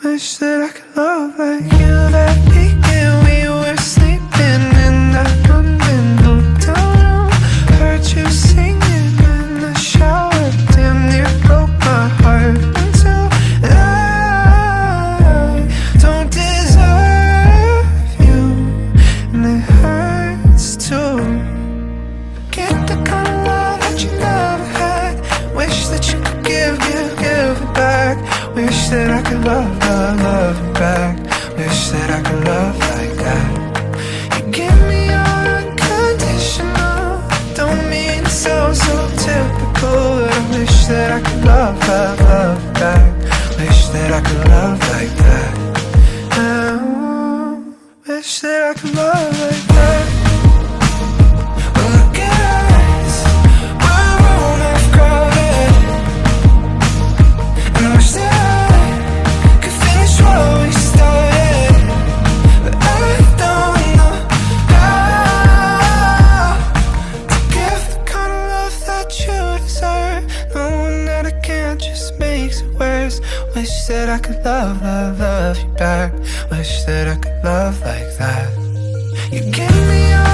Wish that I could love like you. That weekend we were sleeping in that London hotel room. Heard you singing in the shower, damn near broke my heart. Until I don't deserve you, and it hurts too. Get the kind of love that you never had. Wish that you could give it back. Wish that I could love you back. Wish that I could love like that. You give me your unconditional. Don't mean it so typical, but I wish that I could love you back. Wish that I could love like that. Wish that I could love like that. Well, look at us, we're all half crowded, and I wish that what we started, but I don't know how to give the kind of love that you deserve. Knowing that I can't just makes it worse. Wish that I could love you back. Wish that I could love like that. You give me all